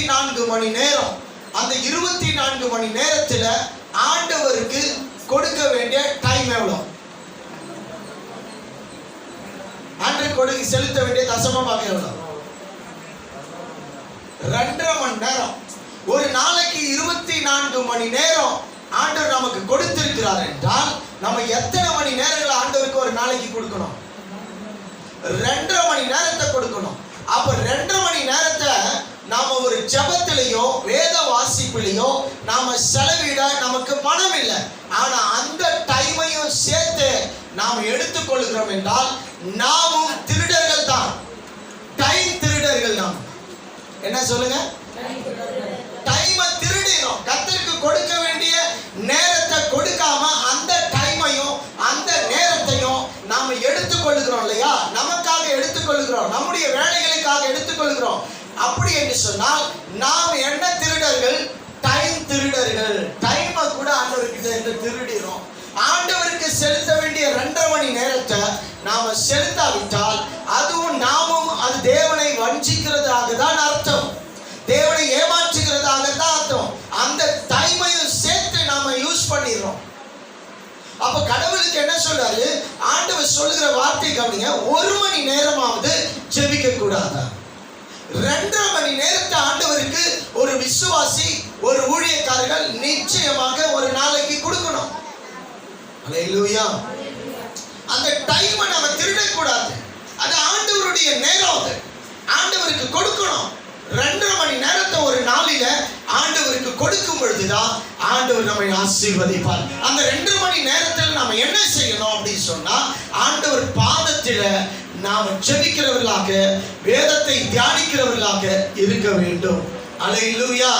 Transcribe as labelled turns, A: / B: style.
A: 24 மணி நேரம், அந்த 24 மணி நேரத்துல ஆண்டவருக்கு கொடுக்க வேண்டிய டைம் எவ்வளவு? ஆண்டவருக்கு செலுத்த வேண்டிய தசமமாக எவ்வளவு? 2.5 மணி நேரம். ஒரு நாளைக்கு 24 மணி நேரம் ஆண்டவர் நமக்கு கொடுத்திருக்கிறார் என்றால் நம்ம எத்தனை மணி நேரங்கள் ஆண்டவருக்கு ஒரு நாளைக்கு கொடுக்கணும்? 2.5 மணி நேரத்தை கொடுக்கணும். அப்ப 2.5 மணி நேரத்தை நாம ஒரு ஜெபத்திலேயோ வேத வாசிப்பிலேயோ நாம செலவிட நமக்கு மனம் இல்லை. ஆனா அந்த டைமையும் சேர்த்து நாம் எடுத்துக்கொள்கிறோம் என்றால் நாமும் திருடர்கள் தான். டைம் திருடர்கள் தான். என்ன சொல்லுங்க? டைமை திருடினோம். கர்த்தருக்கு கொடுக்க வேண்டிய நேரத்தை கொடுக்காம அந்த டைமையும் அந்த நேரத்தையும் நாம எடுத்துக்கொள்கிறோம் இல்லையா? நமக்காக எடுத்துக்கொள்கிறோம், நம்முடைய வேலைகளுக்காக எடுத்துக்கொள்கிறோம். அப்படி என்று சொன்னால் நாம் என்ன திருடர்கள்? டைம் திருடர்கள். டைமை கூட ஆண்டவர்கிட்ட திருடிறோம். ஆண்டவருக்கு செலுத்த வேண்டிய 2.5 மணி நேரத்தை நாம செலுத்தாவிட்டால் அதுவும் நாமும் அது தேவனை வஞ்சிக்கிறதாக தான் அர்த்தம், தேவனை ஏமாற்றுகிறதாக தான் அர்த்தம். அந்த டைமையும் சேர்த்து நாம யூஸ் பண்ணிடுறோம். அப்ப கடவுளுக்கு என்ன சொல்றாரு? ஆண்டவர் சொல்லுகிற வார்த்தை கவனிங்க. 1 மணி நேரமாவது ஜெபிக்க கூடாதா? 2.5 மணி நேரத்தை ஆண்டவருக்கு ஒரு விசுவாசி, ஒரு ஊழியக்காரர்கள் நிச்சயமாக ஒரு நாளைக்கு கொடுக்கணும். அல்லேலூயா. அந்த டைமை நம்ம திருடக்கூடாது. அது ஆண்டவருடைய நேரம். அது ஆண்டவருக்கு கொடுக்கணும். 2.5 மணி நேரத்தை ஒரு நாளில ஆண்டவருக்கு கொடுக்கும் பொழுதுதான் ஆண்டவர் நம்மை ஆசீர்வதிப்பார். அந்த 2 மணி நேரத்தில் நாம என்ன செய்யணும் அப்படின்னு சொன்னா, ஆண்டவர் பாதத்தில நாம் ஜெபிக்கிறவர்களாக, வேதத்தை தியானிக்கிறவர்களாக இருக்க வேண்டும். அல்லேலூயா.